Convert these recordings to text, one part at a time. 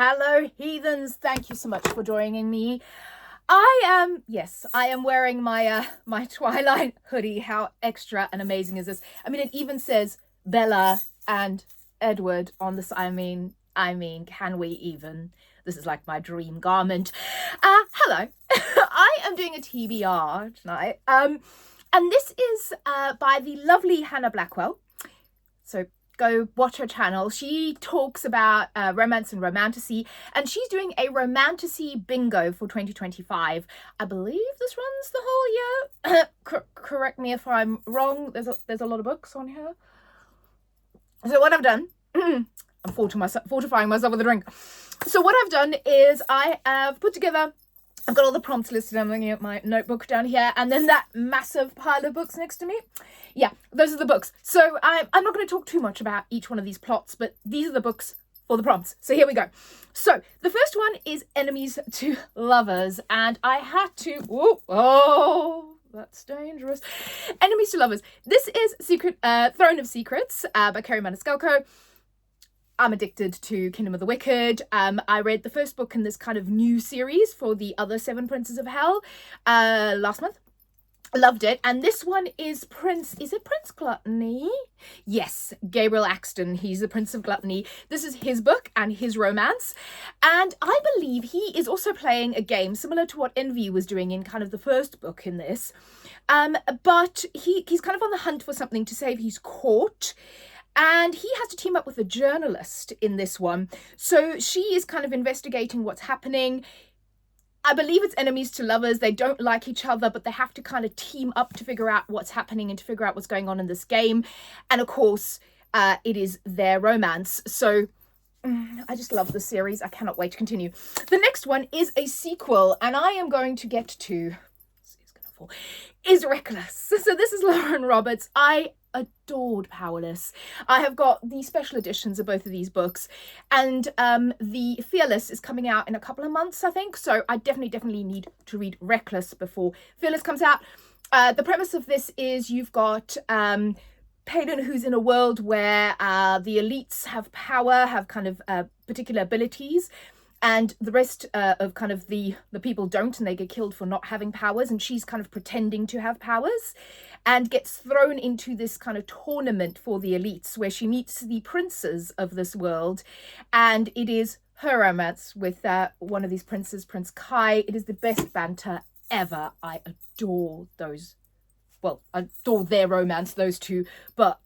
Hello, heathens. Thank you so much for joining me. I am wearing my Twilight hoodie. How extra and amazing is this? I mean, it even says Bella and Edward on this. I mean, can we even? This is like my dream garment. Hello. I am doing a TBR tonight. And this is by the lovely Hannah Blackwell. So go watch her channel. She talks about romance and romantasy, and she's doing a Romantasy Bingo for 2025. I believe this runs the whole year. Correct me if I'm wrong. There's a lot of books on here. So what I've done, I'm fortifying myself with a drink. So what I've done is I have put together, I've got all the prompts listed. I'm looking at my notebook down here, and then that massive pile of books next to me. Yeah, those are the books. So I'm not going to talk too much about each one of these plots, but these are the books for the prompts. So here we go. So the first one is Enemies to Lovers, and I had to, oh, that's dangerous. Enemies to Lovers. This is Throne of Secrets by Kerry Maniscalco. I'm addicted to Kingdom of the Wicked. I read the first book in this kind of new series for the other 7 Princes of Hell last month. Loved it. And this one is Prince Gluttony? Yes, Gabriel Axton. He's the Prince of Gluttony. This is his book and his romance. And I believe he is also playing a game similar to what Envy was doing in kind of the first book in this. But he's kind of on the hunt for something to save his court. And he has to team up with a journalist in this one. So she is kind of investigating what's happening. I believe it's enemies to lovers. They don't like each other, but they have to kind of team up to figure out what's happening and to figure out what's going on in this game. And of course, it is their romance. So I just love the series. I cannot wait to continue. The next one is a sequel, and I am going to get to, is Reckless. So this is Lauren Roberts. I adored Powerless. I have got the special editions of both of these books, and the Fearless is coming out in a couple of months, I think, so I definitely need to read Reckless before Fearless comes out. The premise of this is you've got Peyton, who's in a world where the elites have power, have kind of particular abilities, and the rest of kind of the people don't, and they get killed for not having powers, and she's kind of pretending to have powers and gets thrown into this kind of tournament for the elites where she meets the princes of this world, and it is her romance with one of these princes, Prince Kai. It is the best banter ever. I adore those. Well, I adore their romance, those two, but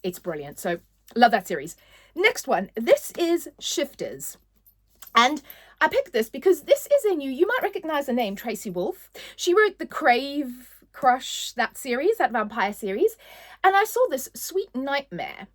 it's brilliant. So love that series. Next one, this is Shifters. And I picked this because this is you might recognize the name, Tracy Wolff. She wrote the Crave Crush, that series, that vampire series. And I saw this Sweet Nightmare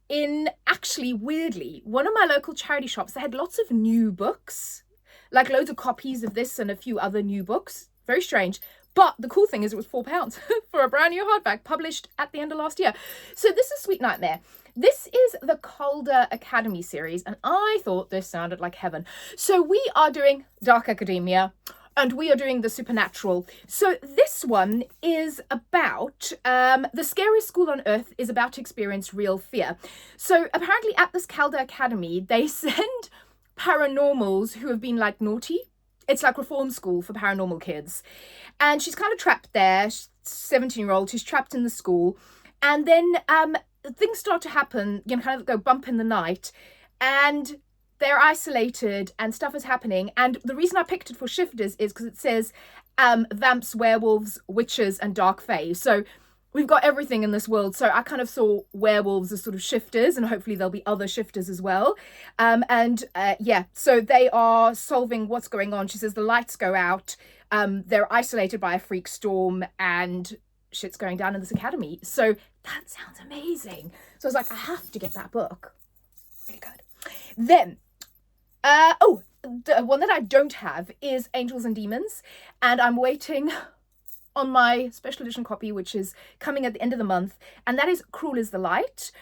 in, actually, weirdly, one of my local charity shops. They had lots of new books, like loads of copies of this and a few other new books. Very strange. But the cool thing is it was £4 for a brand new hardback published at the end of last year. So this is Sweet Nightmare. This is the Calder Academy series, and I thought this sounded like heaven. So we are doing Dark Academia, and we are doing the supernatural. So this one is about the scariest school on earth is about to experience real fear. So apparently at this Calder Academy, they send paranormals who have been like naughty. It's like reform school for paranormal kids. And she's kind of trapped there. She's 17-year-old. She's trapped in the school. And then things start to happen, kind of go bump in the night. And they're isolated and stuff is happening. And the reason I picked it for Shifters is because it says vamps, werewolves, witches, and dark fae. So we've got everything in this world. So I kind of saw werewolves as sort of shifters, and hopefully there'll be other shifters as well. So they are solving what's going on. She says the lights go out. They're isolated by a freak storm, and shit's going down in this academy. So that sounds amazing. So I was like, I have to get that book. Really good. Then, the one that I don't have is Angels and Demons, and I'm waiting on my special edition copy, which is coming at the end of the month, and that is Cruel is the Light.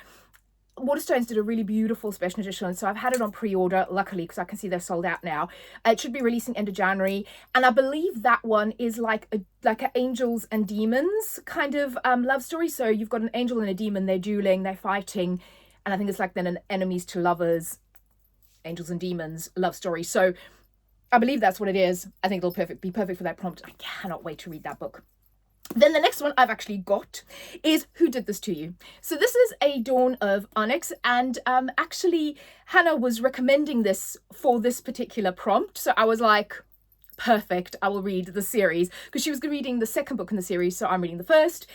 Waterstones did a really beautiful special edition, so I've had it on pre-order, luckily, because I can see they're sold out now. It should be releasing end of January, and I believe that one is like a Angels and Demons kind of love story. So you've got an angel and a demon, they're dueling, they're fighting, and I think it's like then an enemies to lovers angels and demons love story. So I believe that's what it is. I think it'll be perfect for that prompt. I cannot wait to read that book. Then the next one I've actually got is Who Did This To You? So this is a Dawn of Onyx, and actually Hannah was recommending this for this particular prompt. So I was like, perfect, I will read the series, because she was reading the second book in the series, so I'm reading the first.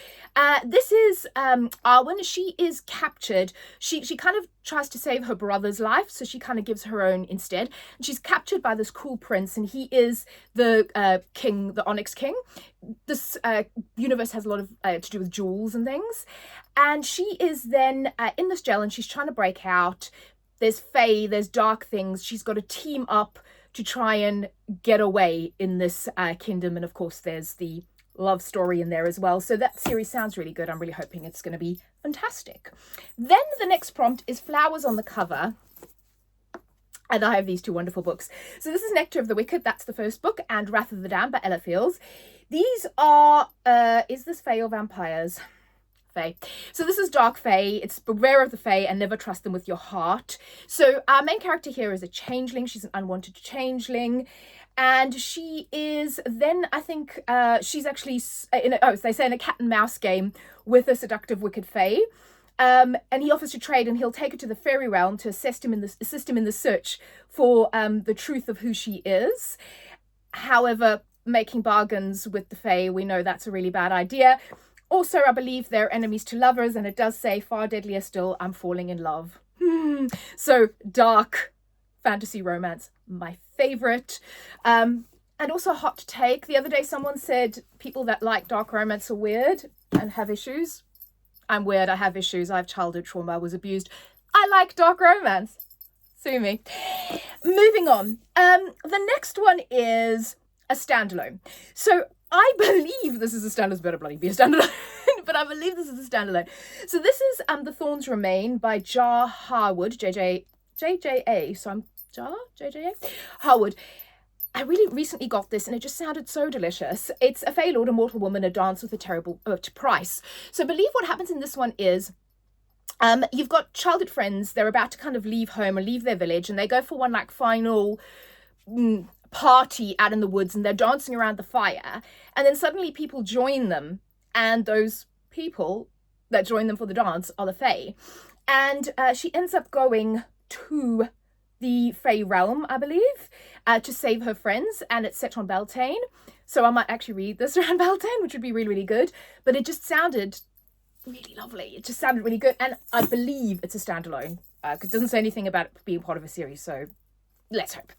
This is when she is captured, she kind of tries to save her brother's life, so she kind of gives her own instead. And she's captured by this cool prince, and he is the king, the Onyx King. This universe has a lot of to do with jewels and things, and she is then in this jail, and she's trying to break out. There's fae, there's dark things. She's got to team up to try and get away in this kingdom. And of course, there's the love story in there as well. So that series sounds really good. I'm really hoping it's going to be fantastic. Then the next prompt is Flowers on the Cover. And I have these two wonderful books. So this is Nectar of the Wicked. That's the first book. And Wrath of the Damned by Ella Fields. These are, is this fae or vampires? Fae. So this is dark fae. It's beware of the fae and never trust them with your heart. So our main character here is a changeling. She's an unwanted changeling, and she is then, I think, she's actually they say in a cat and mouse game with a seductive wicked fae. And he offers to trade, and he'll take her to the fairy realm to assist him in the search for the truth of who she is. However, making bargains with the fae, we know that's a really bad idea. Also, I believe they're enemies to lovers, and it does say, far deadlier still, I'm falling in love. So, dark fantasy romance, my favourite. And also hot take. The other day someone said people that like dark romance are weird and have issues. I'm weird, I have issues, I have childhood trauma, I was abused. I like dark romance. Sue me. Moving on. The next one is a standalone. So I believe this is a standalone. This better bloody be a standalone. But I believe this is a standalone. So this is The Thorns Remain by Jar Harwood. JJA. So I'm Jar? JJA? Harwood. I really recently got this, and it just sounded so delicious. It's a Fey Lord, a mortal woman, a dance with a terrible price. So I believe what happens in this one is you've got childhood friends. They're about to kind of leave home and leave their village, and they go for one like final party out in the woods, and they're dancing around the fire, and then suddenly people join them, and those people that join them for the dance are the Fae. And she ends up going to the Fae realm, I believe, to save her friends, and it's set on Beltane. So I might actually read this around Beltane, which would be really, really good. But it just sounded really lovely. It just sounded really good, and I believe it's a standalone, because it doesn't say anything about it being part of a series, so let's hope.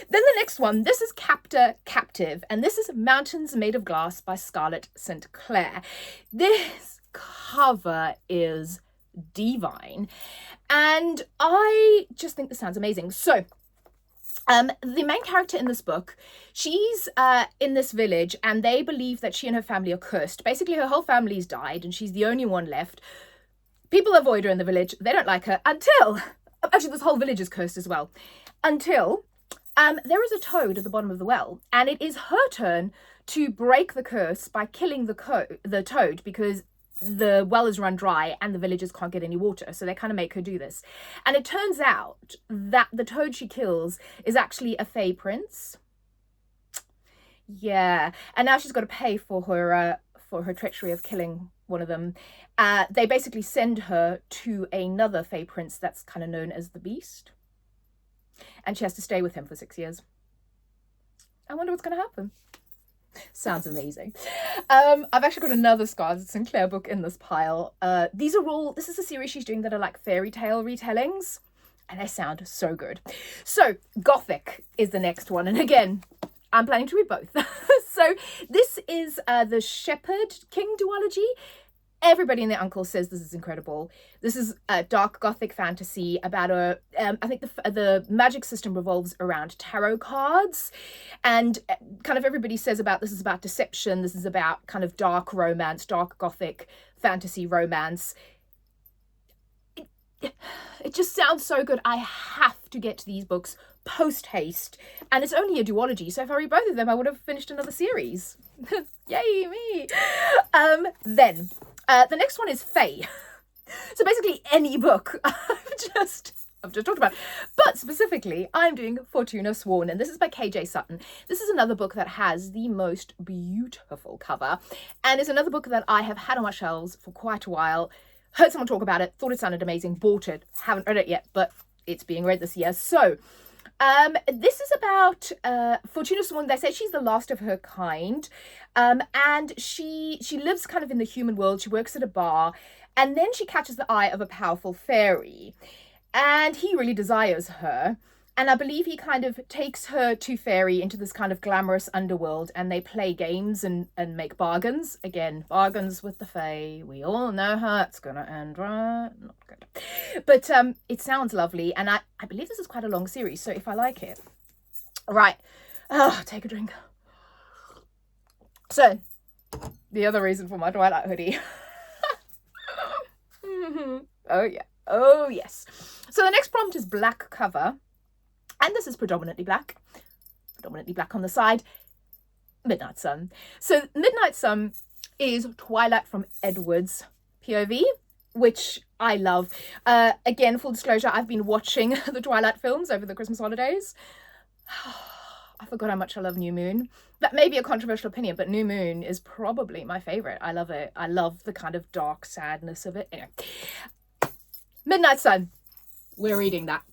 Then the next one, this is Captive, and this is Mountains Made of Glass by Scarlett St. Clair. This cover is divine, and I just think this sounds amazing. So the main character in this book, she's in this village, and they believe that she and her family are cursed. Basically, her whole family's died, and she's the only one left. People avoid her in the village. They don't like her until... Actually, this whole village is cursed as well. Until there is a toad at the bottom of the well, and it is her turn to break the curse by killing the toad, because the well is run dry and the villagers can't get any water, so they kind of make her do this. And it turns out that the toad she kills is actually a Fae prince. Yeah, and now she's got to pay for her treachery of killing one of them. They basically send her to another Fae prince that's kind of known as the Beast, and she has to stay with him for 6 years. I wonder what's going to happen. Sounds amazing. I've actually got another Scarlett St. Clair book in this pile. This is a series she's doing that are like fairy tale retellings, and they sound so good. So Gothic is the next one, and again, I'm planning to read both. So this is the Shepherd King duology. Everybody and their uncle says this is incredible. This is a dark Gothic fantasy about I think the magic system revolves around tarot cards, and kind of everybody says this is about deception. This is about kind of dark romance, dark Gothic fantasy romance. It just sounds so good. I have to get to these books post haste, and it's only a duology, so if I read both of them, I would have finished another series. Yay me! Then the next one is Fae. So basically any book. I've just I've just talked about. But specifically, I'm doing Fortuna Sworn, and this is by KJ Sutton. This is another book that has the most beautiful cover, and it's another book that I have had on my shelves for quite a while. Heard someone talk about it, thought it sounded amazing, bought it, haven't read it yet, but it's being read this year. So this is about Fortuna Swan. They say she's the last of her kind, and she lives kind of in the human world. She works at a bar, and then she catches the eye of a powerful fairy, and he really desires her. And I believe he kind of takes her to fairy into this kind of glamorous underworld, and they play games and make bargains. Again, bargains with the fae. We all know how it's gonna end, right? Not good. But it sounds lovely, and I believe this is quite a long series, so if I like it. Right. Take a drink. So, the other reason for my Twilight hoodie. Oh yeah. Oh yes. So the next prompt is black cover. And this is predominantly black on the side. Midnight Sun. So Midnight Sun is Twilight from Edward's POV, which I love. Again, full disclosure, I've been watching the Twilight films over the Christmas holidays. I forgot how much I love New Moon. That may be a controversial opinion, but New Moon is probably my favorite. I love it. I love the kind of dark sadness of it. Anyway, Midnight Sun. We're reading that.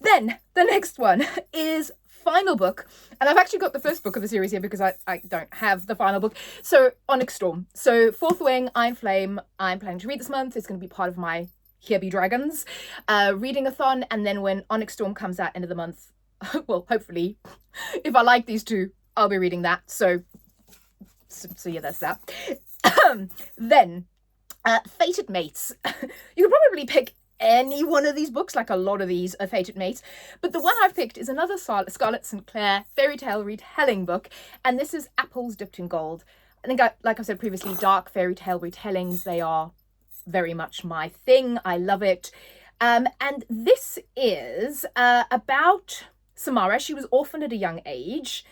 Then the next one is final book, and I've actually got the first book of the series here because I don't have the final book. So Onyx Storm. So Fourth Wing, Iron Flame, I'm planning to read this month. It's going to be part of my Here Be Dragons reading-a-thon, and then when Onyx Storm comes out end of the month, well, hopefully, if I like these two, I'll be reading that. So yeah, that's that. Then Fated Mates. You could probably pick any one of these books, like a lot of these are Fated Mates, but the one I've picked is another Scarlett St. Clair fairy tale retelling book, and this is Apples Dipped in Gold. I think, like I've said previously, dark fairy tale retellings, they are very much my thing. I love it. And this is about Samara. She was orphaned at a young age,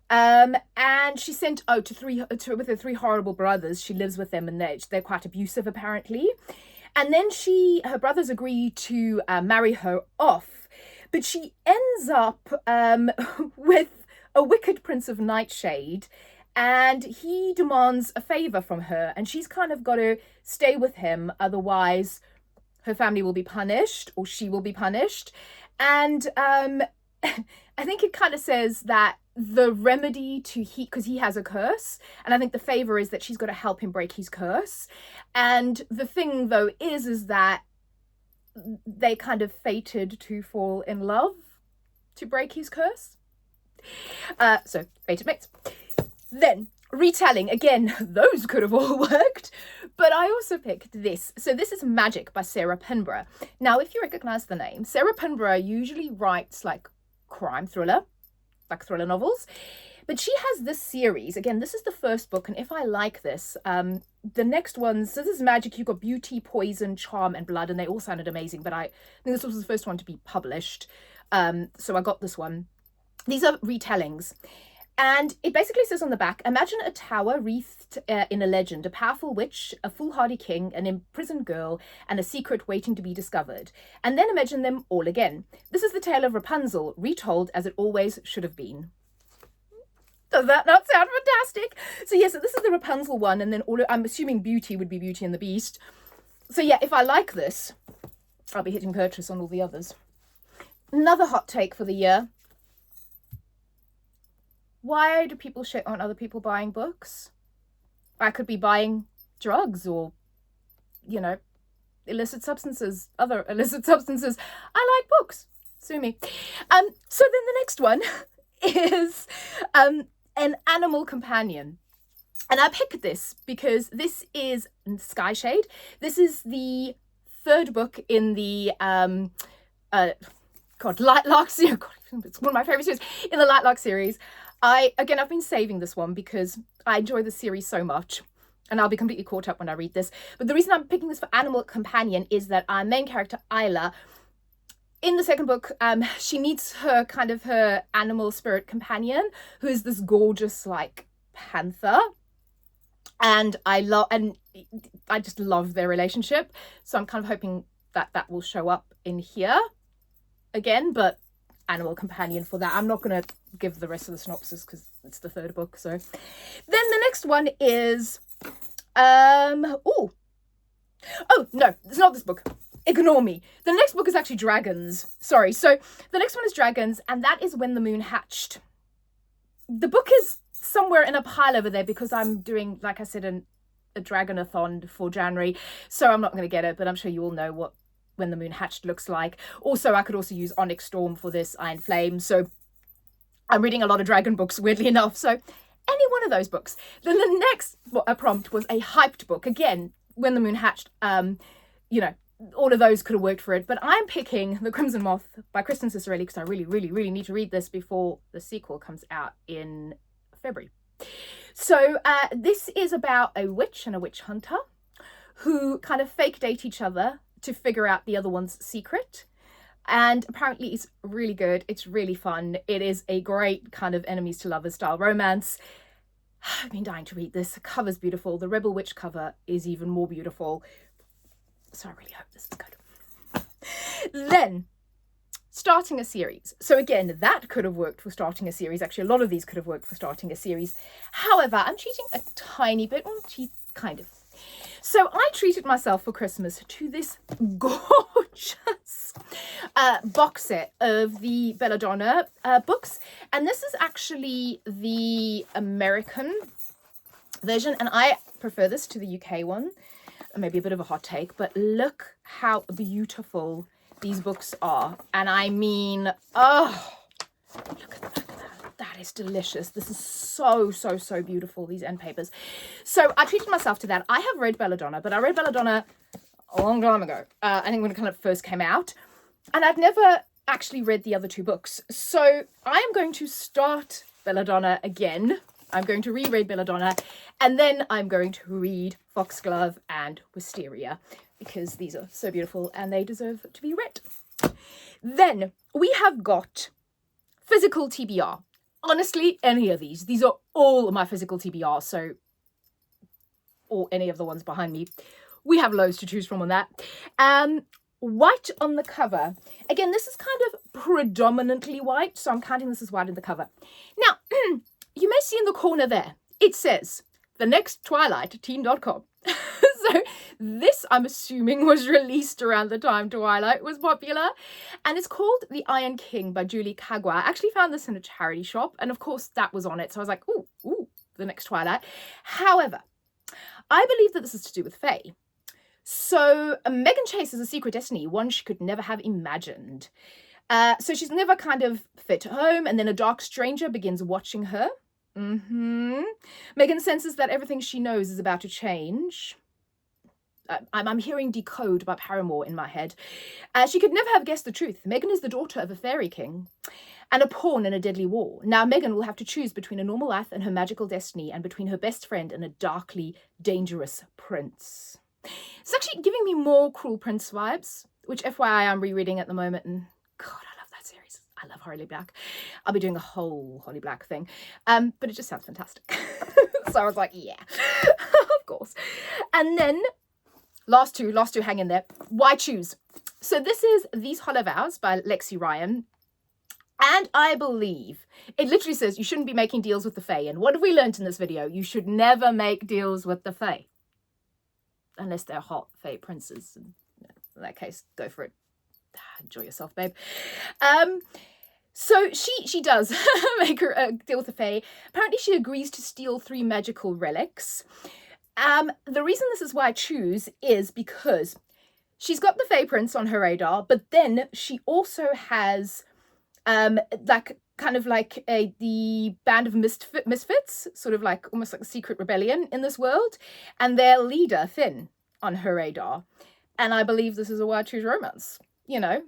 and she's sent out with her three horrible brothers. She lives with them, and they're quite abusive apparently. And then her brothers agree to marry her off, but she ends up with a wicked Prince of Nightshade, and he demands a favor from her, and she's kind of got to stay with him, otherwise her family will be punished, or she will be punished. And I think it kind of says that the remedy because he has a curse, and I think the favor is that she's got to help him break his curse. And the thing though is that they kind of fated to fall in love to break his curse. So Fated Mates. Then retelling, again, those could have all worked, but I also picked this. So this is Magic by Sarah Pinborough. Now, if you recognize the name, Sarah Pinborough usually writes like crime thriller, like thriller novels, but she has this series. Again, this is the first book, and if I like this, the next ones, so this is Magic. You've got Beauty, Poison, Charm, and Blood, and they all sounded amazing, but I think this was the first one to be published, so I got this one. These are retellings, and it basically says on the back, imagine a tower wreathed in a legend, a powerful witch, a foolhardy king, an imprisoned girl, and a secret waiting to be discovered. And then imagine them all again. This is the tale of Rapunzel, retold as it always should have been. Does that not sound fantastic? So yeah, so this is the Rapunzel one, and then I'm assuming Beauty would be Beauty and the Beast. So yeah, if I like this, I'll be hitting purchase on all the others. Another hot take for the year. Why do people shit on other people buying books? I could be buying drugs or, other illicit substances. I like books. Sue me. So then the next one is an animal companion. And I picked this because this is Sky Shade. This is the third book in the Lightlark series. God, it's one of my favorite series in the Lightlark series. I've been saving this one because I enjoy the series so much, and I'll be completely caught up when I read this. But the reason I'm picking this for Animal Companion is that our main character, Isla, in the second book, she meets her animal spirit companion, who is this gorgeous, panther. And I just love their relationship. So I'm kind of hoping that will show up in here. again, but animal companion for that. I'm not going to give the rest of the synopsis because it's the third book. So then the next one is, oh no, it's not this book. Ignore me. The next book is actually Dragons. Sorry. So the next one is Dragons, and that is When the Moon Hatched. The book is somewhere in a pile over there because I'm doing, like I said, a Dragonathon for January. So I'm not going to get it, but I'm sure you all know what When the Moon Hatched looks like. Also, I could also use Onyx Storm for this, Iron Flame. So I'm reading a lot of dragon books, weirdly enough. So any one of those books. Then the next prompt was a hyped book. Again, When the Moon Hatched, you know, all of those could have worked for it. But I'm picking The Crimson Moth by Kristen Cicerelli because I really, really, really need to read this before the sequel comes out in February. So this is about a witch and a witch hunter who kind of fake date each other to figure out the other one's secret. And apparently it's really good. It's really fun. It is a great kind of enemies to lovers style romance. I've been dying to read this. The cover's beautiful. The Rebel Witch cover is even more beautiful. So I really hope this is good. Then, starting a series. So again, that could have worked for starting a series. Actually, a lot of these could have worked for starting a series. However, I'm cheating a tiny bit. Kind of. So I treated myself for Christmas to this gorgeous box set of the Belladonna books. And this is actually the American version. And I prefer this to the UK one. Maybe a bit of a hot take, but look how beautiful these books are. And I mean, oh, look at that. That is delicious. This is so, so, so beautiful, these end papers. So I treated myself to that. I have read Belladonna, but I read Belladonna a long time ago. I think when it kind of first came out. And I've never actually read the other two books. So I am going to start Belladonna again. I'm going to reread Belladonna. And then I'm going to read Foxglove and Wisteria because these are so beautiful and they deserve to be read. Then we have got physical TBR. Honestly, any of these. These are all my physical TBR, so, or any of the ones behind me. We have loads to choose from on that. White on the cover. Again, this is kind of predominantly white, so I'm counting this as white in the cover. Now, you may see in the corner there, it says, the next Twilight, teen.com. So this, I'm assuming, was released around the time Twilight was popular. And it's called The Iron King by Julie Kagwa. I actually found this in a charity shop. And of course, that was on it. So I was like, ooh, the next Twilight. However, I believe that this is to do with Fae. So Megan chases a secret destiny, one she could never have imagined. So she's never kind of fit home. And then a dark stranger begins watching her. Megan senses that everything she knows is about to change. I'm hearing Decode by Paramore in my head. She could never have guessed the truth. Megan is the daughter of a fairy king and a pawn in a deadly war. Now Megan will have to choose between a normal life and her magical destiny and between her best friend and a darkly dangerous prince. It's actually giving me more Cruel Prince vibes, which FYI I'm rereading at the moment, and God, I love that series. I love Holly Black. I'll be doing a whole Holly Black thing, but it just sounds fantastic. So I was like, yeah, of course. And then last two hang in there. Why choose? So this is These Hollow Vows by Lexi Ryan. And I believe it literally says you shouldn't be making deals with the Fae. And what have we learned in this video? You should never make deals with the Fae. Unless they're hot Fae princes. In that case, go for it. Enjoy yourself, babe. So she does make her deal with the Fae. Apparently she agrees to steal 3 magical relics. The reason this is why I choose is because she's got the Fae Prince on her radar, but then she also has the band of misfits, sort of like almost like a secret rebellion in this world, and their leader, Finn, on her radar. And I believe this is a why I choose romance. You know,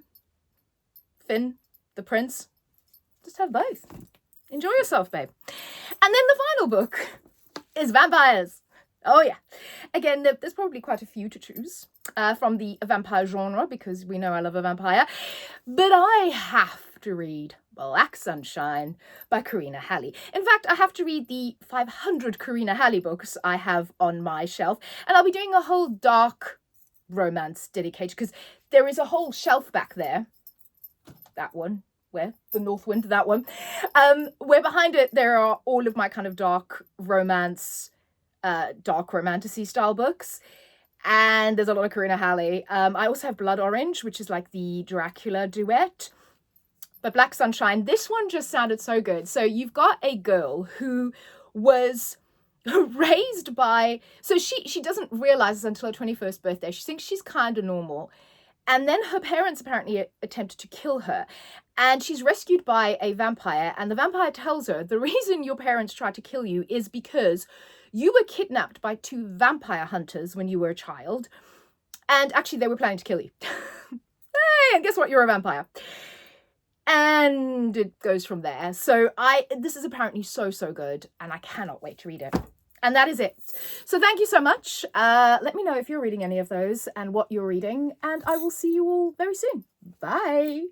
Finn, the prince, just have both. Enjoy yourself, babe. And then the final book is Vampires. Oh yeah. Again, there's probably quite a few to choose from the vampire genre because we know I love a vampire. But I have to read Black Sunshine by Karina Halley. In fact, I have to read the 500 Karina Halley books I have on my shelf. And I'll be doing a whole dark romance dedicated because there is a whole shelf back there. that one, where the North Wind, that one, where behind it there are all of my kind of dark romance, dark romantasy style books. And there's a lot of Karina Halley. I also have Blood Orange, which is like the Dracula duet. But Black Sunshine, this one just sounded so good. So you've got a girl who was raised by, so she doesn't realize this until her 21st birthday. She thinks she's kind of normal. And then her parents apparently attempted to kill her. And she's rescued by a vampire. And the vampire tells her, the reason your parents tried to kill you is because you were kidnapped by 2 vampire hunters when you were a child. And actually, they were planning to kill you. Hey, and guess what? You're a vampire. And it goes from there. So this is apparently so good. And I cannot wait to read it. And that is it. So thank you so much. Let me know if you're reading any of those and what you're reading. And I will see you all very soon. Bye.